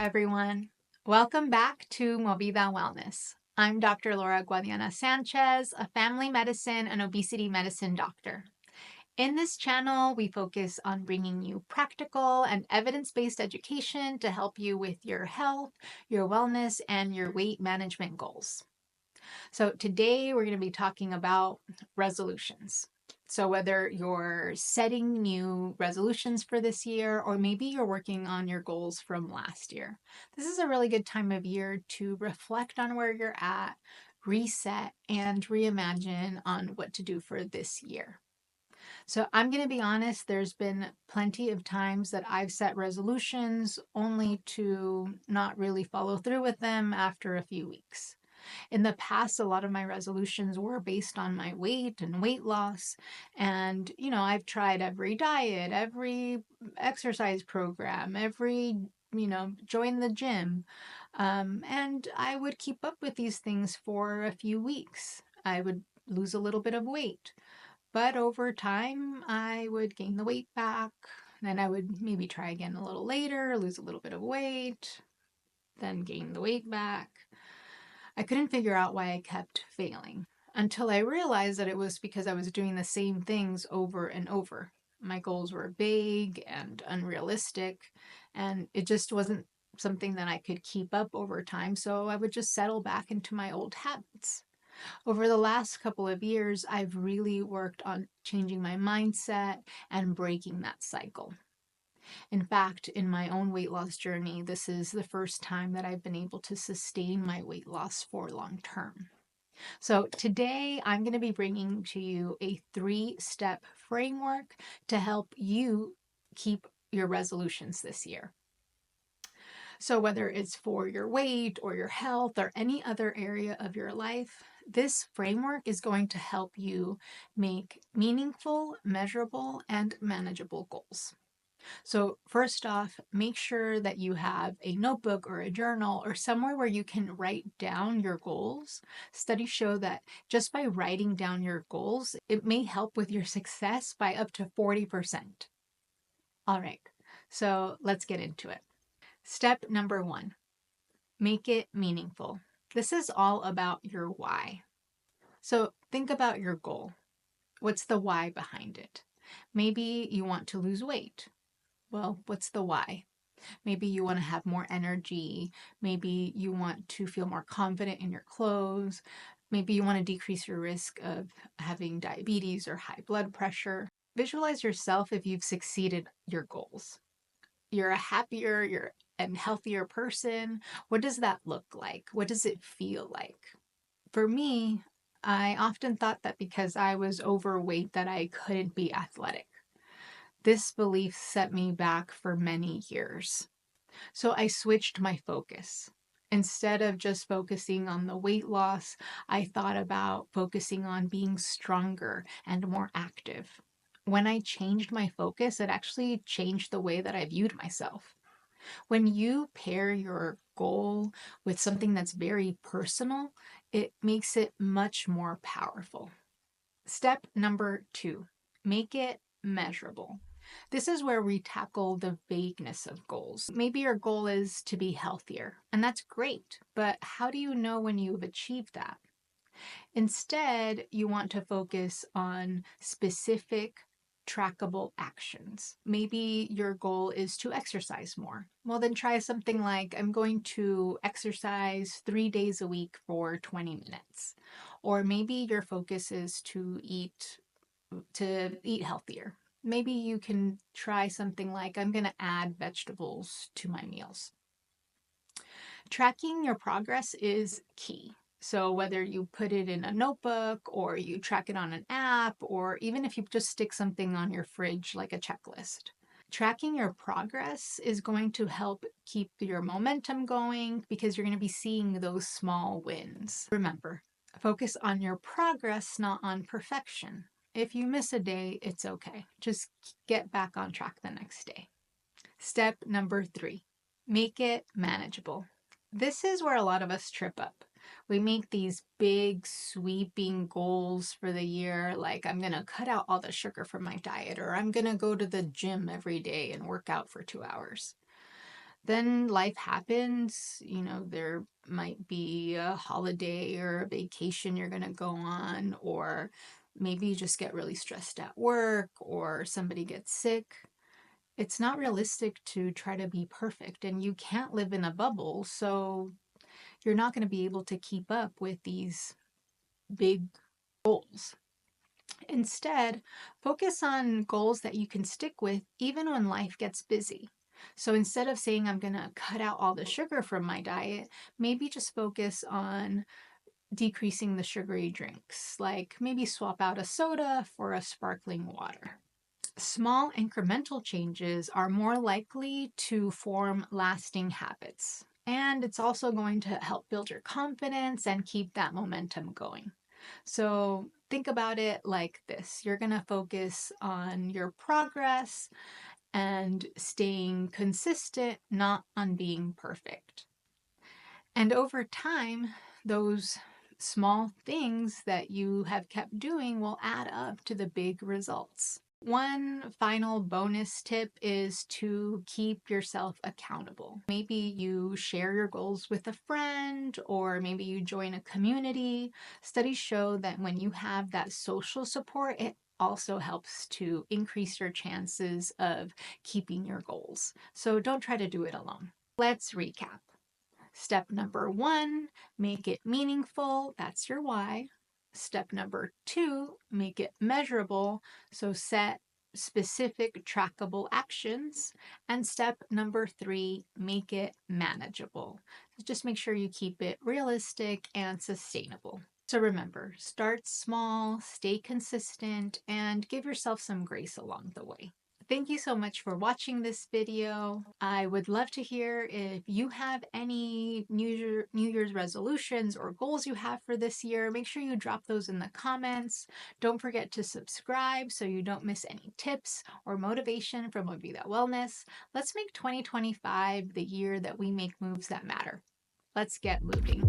everyone. Welcome back to Movida Wellness. I'm Dr. Laura Guadiana Sanchez, a family medicine and obesity medicine doctor. In this channel, we focus on bringing you practical and evidence-based education to help you with your health, your wellness, and your weight management goals. So today we're going to be talking about resolutions. So whether you're setting new resolutions for this year, or maybe you're working on your goals from last year, this is a really good time of year to reflect on where you're at, reset, and reimagine on what to do for this year. So I'm going to be honest, there's been plenty of times that I've set resolutions only to not really follow through with them after a few weeks. In the past, a lot of my resolutions were based on my weight and weight loss. And, I've tried every diet, every exercise program, join the gym. And I would keep up with these things for a few weeks. I would lose a little bit of weight. But over time, I would gain the weight back. Then I would maybe try again a little later, lose a little bit of weight, then gain the weight back. I couldn't figure out why I kept failing until I realized that it was because I was doing the same things over and over. My goals were vague and unrealistic, and it just wasn't something that I could keep up over time, so I would just settle back into my old habits. Over the last couple of years, I've really worked on changing my mindset and breaking that cycle. In fact, in my own weight loss journey, this is the first time that I've been able to sustain my weight loss for long term. So today I'm going to be bringing to you a 3-step framework to help you keep your resolutions this year. So whether it's for your weight or your health or any other area of your life, this framework is going to help you make meaningful, measurable, and manageable goals. So first off, make sure that you have a notebook or a journal or somewhere where you can write down your goals. Studies show that just by writing down your goals, it may help with your success by up to 40%. All right, so let's get into it. Step number 1, make it meaningful. This is all about your why. So think about your goal. What's the why behind it? Maybe you want to lose weight. Well, what's the why? Maybe you want to have more energy. Maybe you want to feel more confident in your clothes. Maybe you want to decrease your risk of having diabetes or high blood pressure. Visualize yourself if you've succeeded your goals. You're a happier and healthier person. What does that look like? What does it feel like? For me, I often thought that because I was overweight that I couldn't be athletic. This belief set me back for many years. So I switched my focus. Instead of just focusing on the weight loss, I thought about focusing on being stronger and more active. When I changed my focus, it actually changed the way that I viewed myself. When you pair your goal with something that's very personal, it makes it much more powerful. Step number 2, make it measurable. This is where we tackle the vagueness of goals. Maybe your goal is to be healthier, and that's great, but how do you know when you've achieved that? Instead, you want to focus on specific, trackable actions. Maybe your goal is to exercise more. Well, then try something like, I'm going to exercise 3 days a week for 20 minutes. Or maybe your focus is to eat healthier. Maybe you can try something like, I'm going to add vegetables to my meals. Tracking your progress is key. So whether you put it in a notebook or you track it on an app, or even if you just stick something on your fridge like a checklist. Tracking your progress is going to help keep your momentum going because you're going to be seeing those small wins. Remember, focus on your progress, not on perfection. If you miss a day, it's okay. Just get back on track the next day. Step number 3, make it manageable. This is where a lot of us trip up. We make these big sweeping goals for the year, like I'm going to cut out all the sugar from my diet, or I'm going to go to the gym every day and work out for 2 hours. Then life happens, there might be a holiday or a vacation you're going to go on, or maybe you just get really stressed at work or somebody gets sick. It's not realistic to try to be perfect, and you can't live in a bubble, so you're not going to be able to keep up with these big goals. Instead, focus on goals that you can stick with even when life gets busy. So instead of saying, I'm going to cut out all the sugar from my diet, maybe just focus on decreasing the sugary drinks, like maybe swap out a soda for a sparkling water. Small incremental changes are more likely to form lasting habits. And it's also going to help build your confidence and keep that momentum going. So think about it like this. You're going to focus on your progress and staying consistent, not on being perfect. And over time, those small things that you have kept doing will add up to the big results. One final bonus tip is to keep yourself accountable. Maybe you share your goals with a friend, or maybe you join a community. Studies show that when you have that social support, it also helps to increase your chances of keeping your goals. So don't try to do it alone. Let's recap. Step number 1, make it meaningful. That's your why. Step number 2, make it measurable. So set specific trackable actions. And step number 3, make it manageable. Just make sure you keep it realistic and sustainable. So remember, start small, stay consistent, and give yourself some grace along the way. Thank you so much for watching this video. I would love to hear if you have any New Year's resolutions or goals you have for this year. Make sure you drop those in the comments. Don't forget to subscribe so you don't miss any tips or motivation from Movida Wellness. Let's make 2025 the year that we make moves that matter. Let's get moving.